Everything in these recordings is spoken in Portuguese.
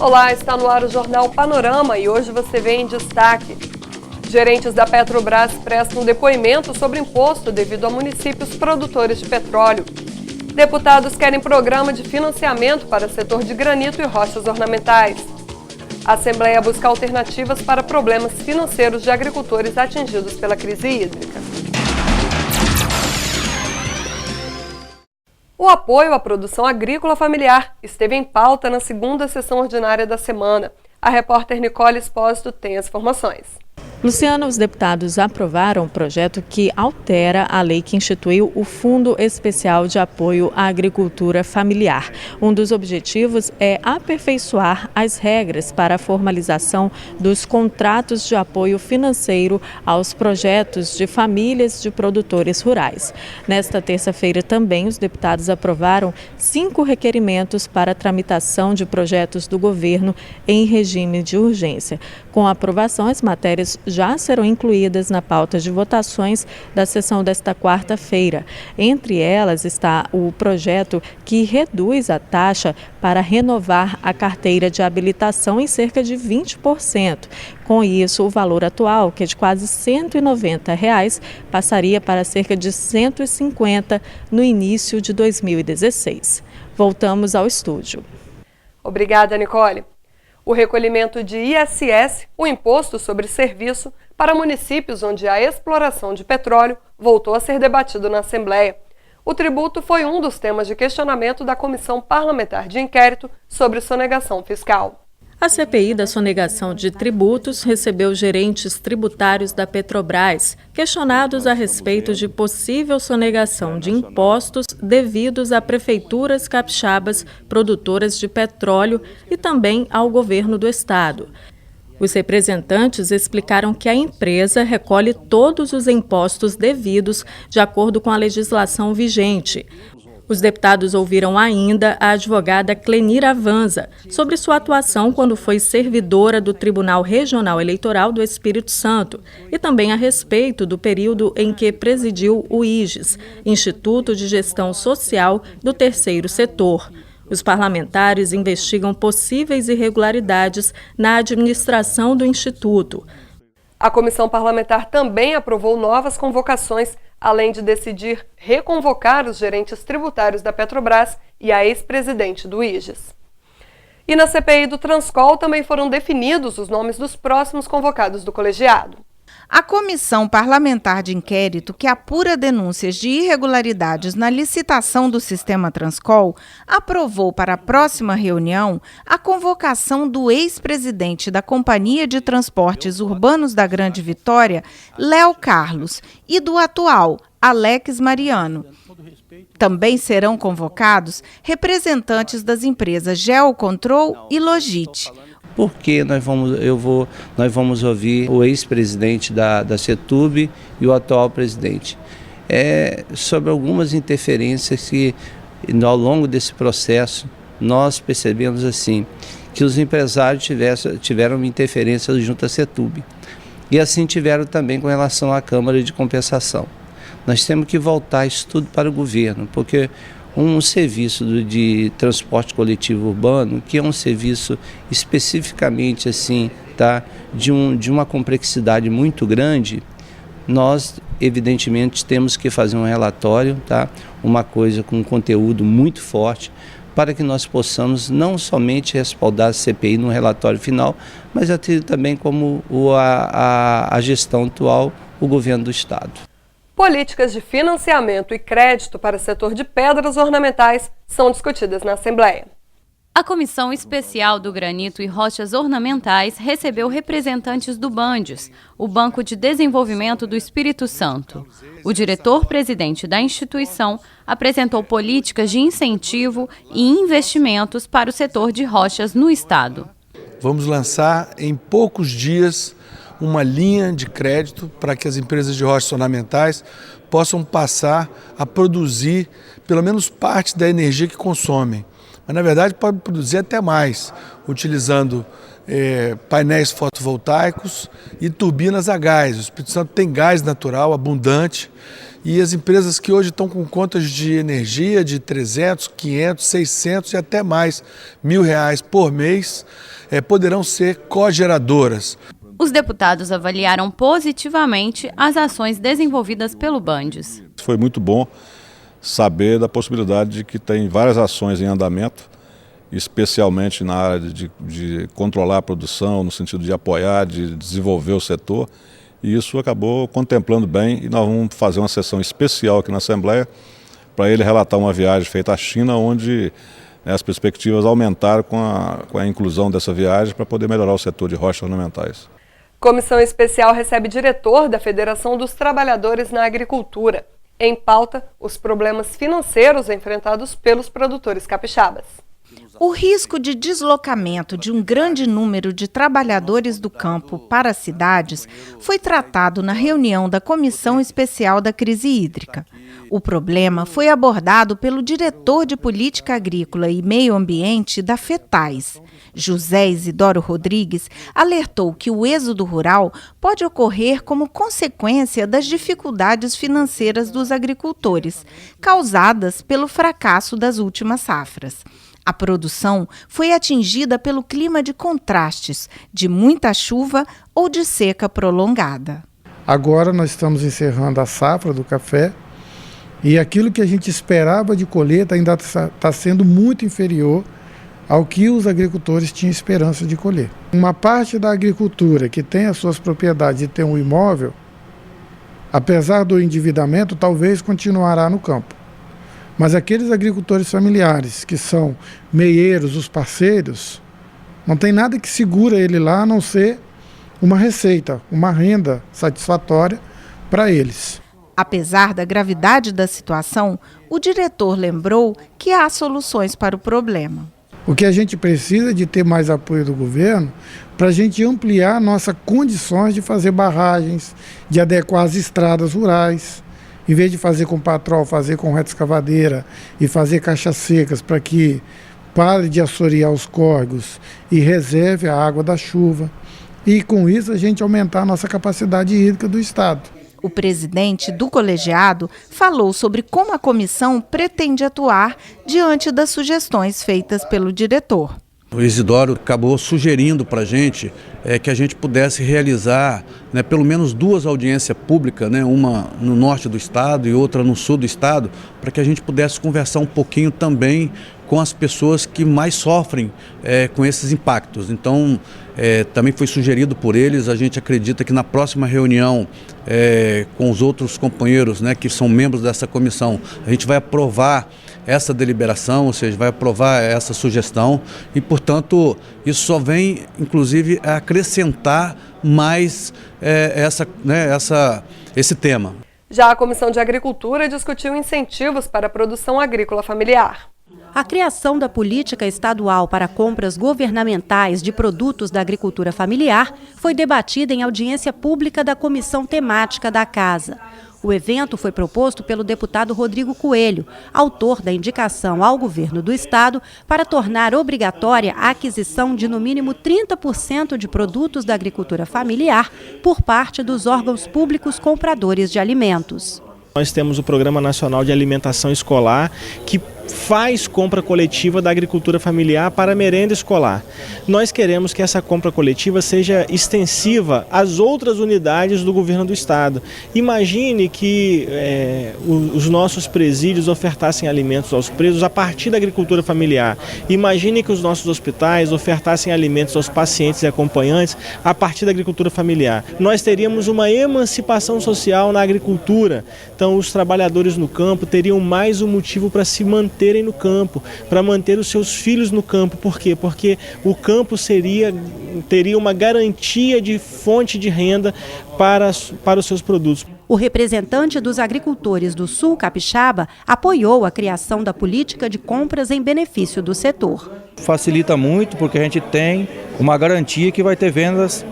Olá, está no ar o Jornal Panorama e hoje você vê em destaque. Gerentes da Petrobras prestam depoimento sobre imposto devido a municípios produtores de petróleo. Deputados querem programa de financiamento para setor de granito e rochas ornamentais. A Assembleia busca alternativas para problemas financeiros de agricultores atingidos pela crise hídrica. O apoio à produção agrícola familiar esteve em pauta na segunda sessão ordinária da semana. A repórter Nicole Espósito tem as informações. Luciana, os deputados aprovaram um projeto que altera a lei que instituiu o Fundo Especial de Apoio à Agricultura Familiar. Um dos objetivos é aperfeiçoar as regras para a formalização dos contratos de apoio financeiro aos projetos de famílias de produtores rurais. Nesta terça-feira também os deputados aprovaram 5 requerimentos para a tramitação de projetos do governo em regime de urgência. Com a aprovação, as matérias já serão incluídas na pauta de votações da sessão desta quarta-feira. Entre elas está o projeto que reduz a taxa para renovar a carteira de habilitação em cerca de 20%. Com isso, o valor atual, que é de quase R$ 190, passaria para cerca de R$ 150 no início de 2016. Voltamos ao estúdio. Obrigada, Nicole. O recolhimento de ISS, o Imposto sobre Serviço, para municípios onde há exploração de petróleo, voltou a ser debatido na Assembleia. O tributo foi um dos temas de questionamento da Comissão Parlamentar de Inquérito sobre sonegação fiscal. A CPI da sonegação de tributos recebeu gerentes tributários da Petrobras, questionados a respeito de possível sonegação de impostos devidos a prefeituras capixabas produtoras de petróleo e também ao governo do estado. Os representantes explicaram que a empresa recolhe todos os impostos devidos de acordo com a legislação vigente. Os deputados ouviram ainda a advogada Clenira Avanza sobre sua atuação quando foi servidora do Tribunal Regional Eleitoral do Espírito Santo e também a respeito do período em que presidiu o IGES, Instituto de Gestão Social do Terceiro Setor. Os parlamentares investigam possíveis irregularidades na administração do Instituto. A comissão parlamentar também aprovou novas convocações, além de decidir reconvocar os gerentes tributários da Petrobras e a ex-presidente do IGES. E na CPI do Transcol também foram definidos os nomes dos próximos convocados do colegiado. A Comissão Parlamentar de Inquérito, que apura denúncias de irregularidades na licitação do sistema Transcol, aprovou para a próxima reunião a convocação do ex-presidente da Companhia de Transportes Urbanos da Grande Vitória, Léo Carlos, e do atual, Alex Mariano. Também serão convocados representantes das empresas Geocontrol e Logit. Porque nós vamos ouvir o ex-presidente da CETUB e o atual presidente. Sobre algumas interferências que, ao longo desse processo, nós percebemos assim, que os empresários tiveram interferência junto à CETUB. E assim tiveram também com relação à Câmara de Compensação. Nós temos que voltar isso tudo para o governo, porque um serviço de transporte coletivo urbano, que é um serviço especificamente assim, tá, de uma complexidade muito grande, nós evidentemente temos que fazer um relatório, tá, uma coisa com um conteúdo muito forte, para que nós possamos não somente respaldar a CPI no relatório final, mas até também como a gestão atual, o governo do estado. Políticas de financiamento e crédito para o setor de pedras ornamentais são discutidas na Assembleia. A Comissão Especial do Granito e Rochas Ornamentais recebeu representantes do Bandes, o Banco de Desenvolvimento do Espírito Santo. O diretor-presidente da instituição apresentou políticas de incentivo e investimentos para o setor de rochas no estado. Vamos lançar em poucos dias uma linha de crédito para que as empresas de rochas ornamentais possam passar a produzir pelo menos parte da energia que consomem. Mas, na verdade, pode produzir até mais, utilizando painéis fotovoltaicos e turbinas a gás. O Espírito Santo tem gás natural abundante e as empresas que hoje estão com contas de energia de 300, 500, 600 e até mais R$1.000 por mês poderão ser cogeradoras. Os deputados avaliaram positivamente as ações desenvolvidas pelo Bandes. Foi muito bom saber da possibilidade de que tem várias ações em andamento, especialmente na área de controlar a produção, no sentido de apoiar, de desenvolver o setor. E isso acabou contemplando bem, e nós vamos fazer uma sessão especial aqui na Assembleia para ele relatar uma viagem feita à China, onde as perspectivas aumentaram com a inclusão dessa viagem para poder melhorar o setor de rochas ornamentais. Comissão especial recebe diretor da Federação dos Trabalhadores na Agricultura. Em pauta, os problemas financeiros enfrentados pelos produtores capixabas. O risco de deslocamento de um grande número de trabalhadores do campo para as cidades foi tratado na reunião da Comissão Especial da Crise Hídrica. O problema foi abordado pelo diretor de Política Agrícola e Meio Ambiente da FETAIS. José Isidoro Rodrigues alertou que o êxodo rural pode ocorrer como consequência das dificuldades financeiras dos agricultores, causadas pelo fracasso das últimas safras. A produção foi atingida pelo clima de contrastes, de muita chuva ou de seca prolongada. Agora nós estamos encerrando a safra do café e aquilo que a gente esperava de colheita ainda está sendo muito inferior ao que os agricultores tinham esperança de colher. Uma parte da agricultura que tem as suas propriedades e tem um imóvel, apesar do endividamento, talvez continuará no campo. Mas aqueles agricultores familiares, que são meieiros, os parceiros, não tem nada que segura ele lá, a não ser uma receita, uma renda satisfatória para eles. Apesar da gravidade da situação, o diretor lembrou que há soluções para o problema. O que a gente precisa é de ter mais apoio do governo para a gente ampliar nossas condições de fazer barragens, de adequar as estradas rurais. Em vez de fazer com patrol, fazer com reta escavadeira e fazer caixas secas para que pare de assorear os córregos e reserve a água da chuva. E com isso a gente aumentar a nossa capacidade hídrica do Estado. O presidente do colegiado falou sobre como a comissão pretende atuar diante das sugestões feitas pelo diretor. O Isidoro acabou sugerindo para a gente que a gente pudesse realizar pelo menos 2 audiências públicas, uma no norte do estado e outra no sul do estado, para que a gente pudesse conversar um pouquinho também com as pessoas que mais sofrem com esses impactos. Então, também foi sugerido por eles, a gente acredita que na próxima reunião com os outros companheiros que são membros dessa comissão, a gente vai aprovar essa deliberação, ou seja, vai aprovar essa sugestão e, portanto, isso só vem, inclusive, a acrescentar mais esse tema. Já a Comissão de Agricultura discutiu incentivos para a produção agrícola familiar. A criação da política estadual para compras governamentais de produtos da agricultura familiar foi debatida em audiência pública da Comissão Temática da Casa. O evento foi proposto pelo deputado Rodrigo Coelho, autor da indicação ao governo do estado para tornar obrigatória a aquisição de no mínimo 30% de produtos da agricultura familiar por parte dos órgãos públicos compradores de alimentos. Nós temos o Programa Nacional de Alimentação Escolar, que faz compra coletiva da agricultura familiar para a merenda escolar. Nós queremos que essa compra coletiva seja extensiva às outras unidades do governo do estado. Imagine que os nossos presídios ofertassem alimentos aos presos a partir da agricultura familiar. Imagine que os nossos hospitais ofertassem alimentos aos pacientes e acompanhantes a partir da agricultura familiar. Nós teríamos uma emancipação social na agricultura. Então, os trabalhadores no campo teriam mais um motivo para se manterem no campo, para manter os seus filhos no campo. Por quê? Porque o campo teria uma garantia de fonte de renda para os seus produtos. O representante dos agricultores do Sul Capixaba apoiou a criação da política de compras em benefício do setor. Facilita muito porque a gente tem uma garantia que vai ter vendas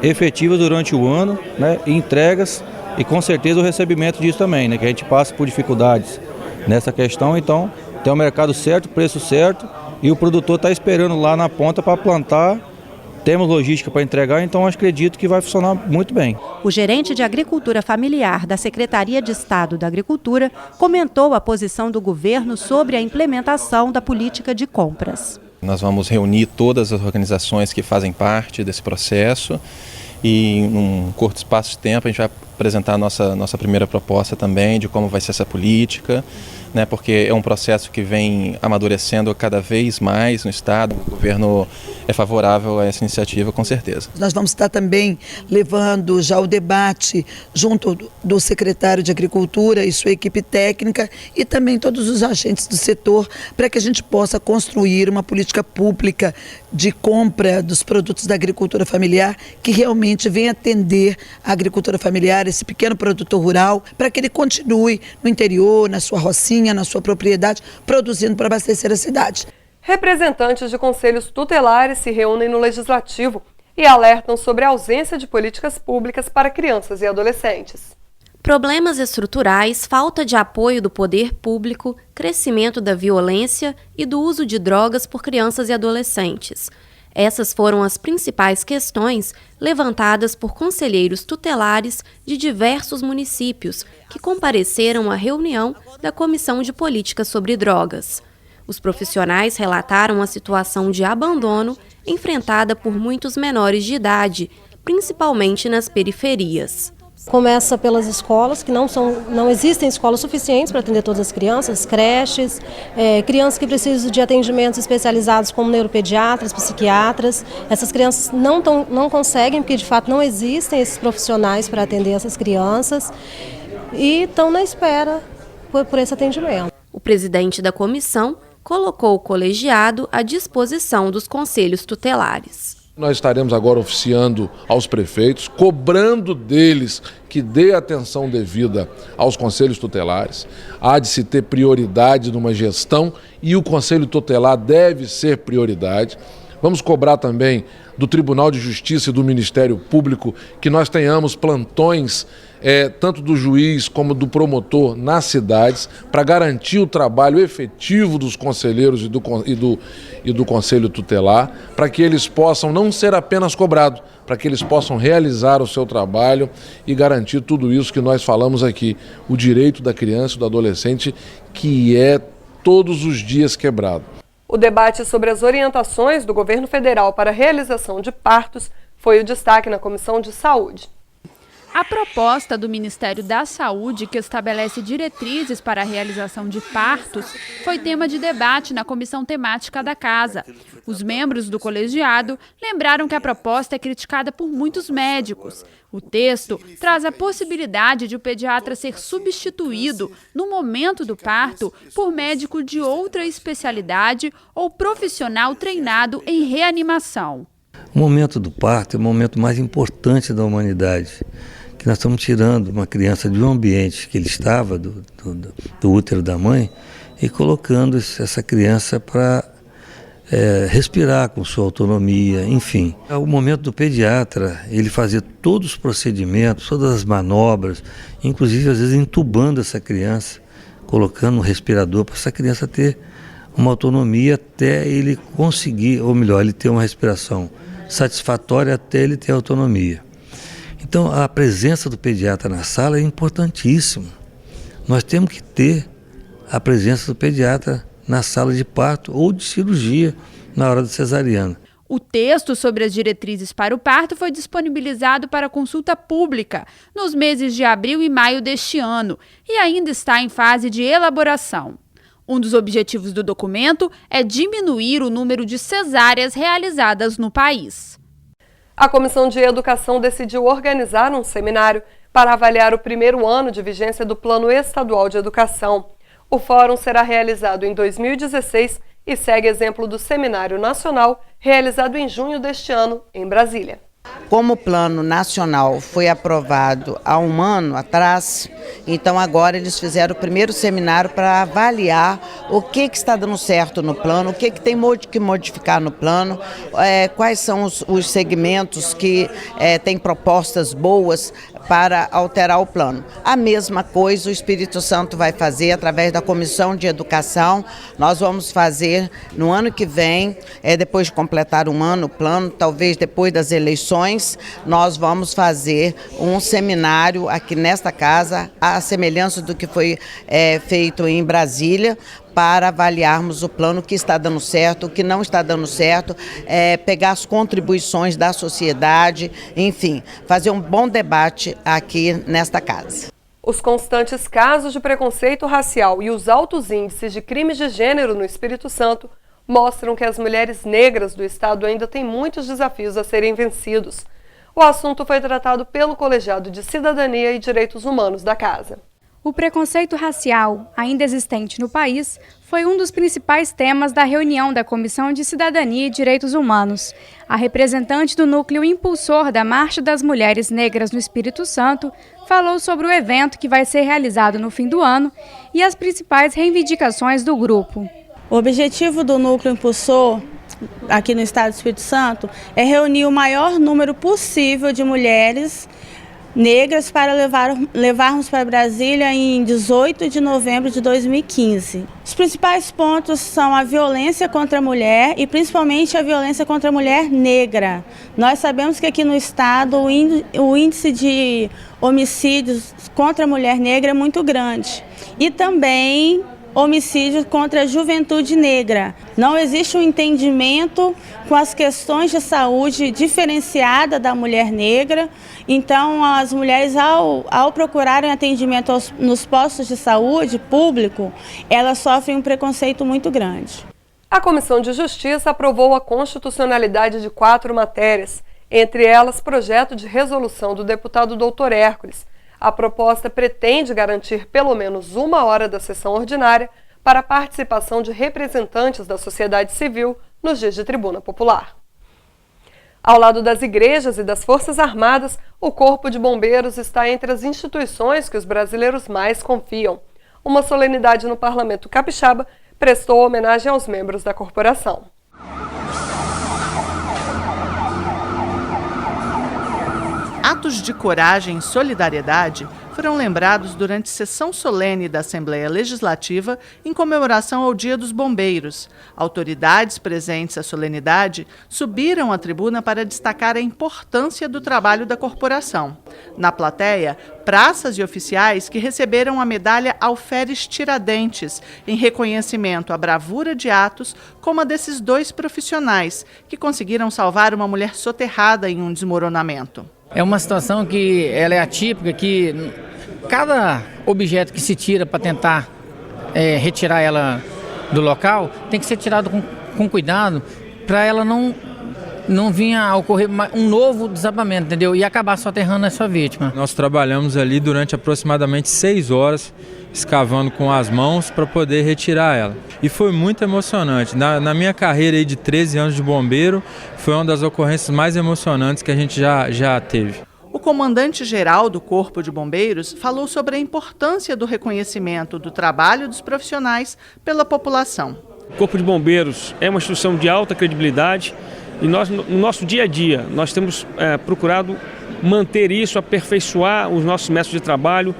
efetivas durante o ano, e entregas e com certeza o recebimento disso também, que a gente passa por dificuldades nessa questão, então tem o mercado certo, preço certo e o produtor está esperando lá na ponta para plantar temos logística para entregar, então acredito que vai funcionar muito bem. O gerente de Agricultura Familiar da Secretaria de Estado da Agricultura comentou a posição do governo sobre a implementação da política de compras. Nós vamos reunir todas as organizações que fazem parte desse processo e, num curto espaço de tempo, a gente vai apresentar a nossa primeira proposta também de como vai ser essa política, né, porque é um processo que vem amadurecendo cada vez mais no Estado. O governo é favorável a essa iniciativa, com certeza. Nós vamos estar também levando já o debate junto do secretário de Agricultura e sua equipe técnica e também todos os agentes do setor para que a gente possa construir uma política pública de compra dos produtos da agricultura familiar que realmente venha atender a agricultura familiar, esse pequeno produtor rural, para que ele continue no interior, na sua rocinha, na sua propriedade, produzindo para abastecer a cidade. Representantes de conselhos tutelares se reúnem no Legislativo e alertam sobre a ausência de políticas públicas para crianças e adolescentes. Problemas estruturais, falta de apoio do poder público, crescimento da violência e do uso de drogas por crianças e adolescentes. Essas foram as principais questões levantadas por conselheiros tutelares de diversos municípios que compareceram à reunião da Comissão de Política sobre Drogas. Os profissionais relataram a situação de abandono enfrentada por muitos menores de idade, principalmente nas periferias. Começa pelas escolas, que não existem escolas suficientes para atender todas as crianças, creches, crianças que precisam de atendimentos especializados como neuropediatras, psiquiatras. Essas crianças não conseguem, porque de fato não existem esses profissionais para atender essas crianças e estão na espera por esse atendimento. O presidente da comissão colocou o colegiado à disposição dos conselhos tutelares. Nós estaremos agora oficiando aos prefeitos, cobrando deles que dê atenção devida aos conselhos tutelares. Há de se ter prioridade numa gestão e o conselho tutelar deve ser prioridade. Vamos cobrar também do Tribunal de Justiça e do Ministério Público que nós tenhamos plantões, tanto do juiz como do promotor nas cidades, para garantir o trabalho efetivo dos conselheiros e do Conselho Tutelar, para que eles possam não ser apenas cobrados, para que eles possam realizar o seu trabalho e garantir tudo isso que nós falamos aqui, o direito da criança e do adolescente, que é todos os dias quebrado. O debate sobre as orientações do governo federal para a realização de partos foi o destaque na Comissão de Saúde. A proposta do Ministério da Saúde, que estabelece diretrizes para a realização de partos, foi tema de debate na comissão temática da Casa. Os membros do colegiado lembraram que a proposta é criticada por muitos médicos. O texto traz a possibilidade de o pediatra ser substituído no momento do parto por médico de outra especialidade ou profissional treinado em reanimação. O momento do parto é o momento mais importante da humanidade, que nós estamos tirando uma criança de um ambiente que ele estava, do útero da mãe, e colocando essa criança para respirar com sua autonomia, enfim. É o momento do pediatra, ele fazer todos os procedimentos, todas as manobras, inclusive às vezes entubando essa criança, colocando um respirador para essa criança ter uma autonomia até ele conseguir, ou melhor, ele ter uma respiração satisfatória até ele ter autonomia. Então, a presença do pediatra na sala é importantíssima. Nós temos que ter a presença do pediatra na sala de parto ou de cirurgia na hora da cesariana. O texto sobre as diretrizes para o parto foi disponibilizado para consulta pública nos meses de abril e maio deste ano e ainda está em fase de elaboração. Um dos objetivos do documento é diminuir o número de cesáreas realizadas no país. A Comissão de Educação decidiu organizar um seminário para avaliar o primeiro ano de vigência do Plano Estadual de Educação. O fórum será realizado em 2016 e segue exemplo do Seminário Nacional, realizado em junho deste ano, em Brasília. Como o plano nacional foi aprovado há um ano atrás, então agora eles fizeram o primeiro seminário para avaliar o que está dando certo no plano, o que tem que modificar no plano, quais são os segmentos que têm propostas boas para alterar o plano. A mesma coisa o Espírito Santo vai fazer através da Comissão de Educação. Nós vamos fazer no ano que vem, depois de completar um ano o plano, talvez depois das eleições, nós vamos fazer um seminário aqui nesta casa, à semelhança do que foi feito em Brasília, para avaliarmos o plano, o que está dando certo, o que não está dando certo, pegar as contribuições da sociedade, enfim, fazer um bom debate aqui nesta casa. Os constantes casos de preconceito racial e os altos índices de crimes de gênero no Espírito Santo mostram que as mulheres negras do estado ainda têm muitos desafios a serem vencidos. O assunto foi tratado pelo Colegiado de Cidadania e Direitos Humanos da Casa. O preconceito racial, ainda existente no país, foi um dos principais temas da reunião da Comissão de Cidadania e Direitos Humanos. A representante do núcleo impulsor da Marcha das Mulheres Negras no Espírito Santo falou sobre o evento que vai ser realizado no fim do ano e as principais reivindicações do grupo. O objetivo do núcleo impulsor aqui no estado do Espírito Santo é reunir o maior número possível de mulheres negras para levarmos para Brasília em 18 de novembro de 2015. Os principais pontos são a violência contra a mulher e principalmente a violência contra a mulher negra. Nós sabemos que aqui no estado o índice de homicídios contra a mulher negra é muito grande e também homicídios contra a juventude negra. Não existe um entendimento com as questões de saúde diferenciada da mulher negra, então as mulheres ao procurarem atendimento nos postos de saúde público, elas sofrem um preconceito muito grande. A Comissão de Justiça aprovou a constitucionalidade de 4 matérias, entre elas projeto de resolução do deputado Dr. Hércules. A proposta pretende garantir pelo menos 1 hora da sessão ordinária para a participação de representantes da sociedade civil nos dias de tribuna popular. Ao lado das igrejas e das Forças Armadas, o Corpo de Bombeiros está entre as instituições que os brasileiros mais confiam. Uma solenidade no Parlamento Capixaba prestou homenagem aos membros da corporação. Atos de coragem e solidariedade foram lembrados durante sessão solene da Assembleia Legislativa em comemoração ao Dia dos Bombeiros. Autoridades presentes à solenidade subiram à tribuna para destacar a importância do trabalho da corporação. Na plateia, praças e oficiais que receberam a medalha Alferes Tiradentes, em reconhecimento à bravura de atos como a desses 2 profissionais que conseguiram salvar uma mulher soterrada em um desmoronamento. É uma situação que ela é atípica, que cada objeto que se tira para tentar retirar ela do local tem que ser tirado com cuidado para ela não vir a ocorrer um novo desabamento, entendeu? E acabar soterrando essa vítima. Nós trabalhamos ali durante aproximadamente 6 horas, escavando com as mãos para poder retirar ela. E foi muito emocionante. Na minha carreira aí de 13 anos de bombeiro, foi uma das ocorrências mais emocionantes que a gente já teve. O comandante-geral do Corpo de Bombeiros falou sobre a importância do reconhecimento do trabalho dos profissionais pela população. O Corpo de Bombeiros é uma instituição de alta credibilidade e nós, no nosso dia a dia, nós temos procurado manter isso, aperfeiçoar os nossos métodos de trabalho,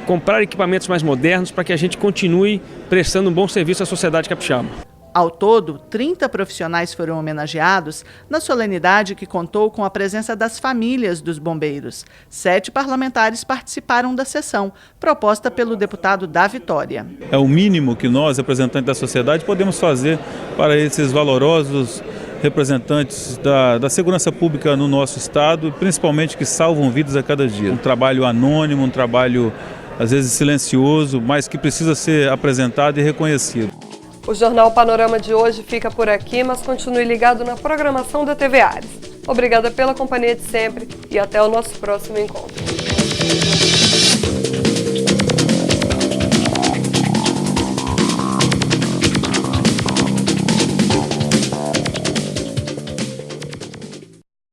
comprar equipamentos mais modernos para que a gente continue prestando um bom serviço à sociedade capixaba. Ao todo, 30 profissionais foram homenageados na solenidade que contou com a presença das famílias dos bombeiros. 7 parlamentares participaram da sessão, proposta pelo deputado da Vitória. É o mínimo que nós, representantes da sociedade, podemos fazer para esses valorosos representantes da segurança pública no nosso estado, principalmente que salvam vidas a cada dia. Um trabalho anônimo, um trabalho às vezes silencioso, mas que precisa ser apresentado e reconhecido. O Jornal Panorama de hoje fica por aqui, mas continue ligado na programação da TV Ares. Obrigada pela companhia de sempre e até o nosso próximo encontro.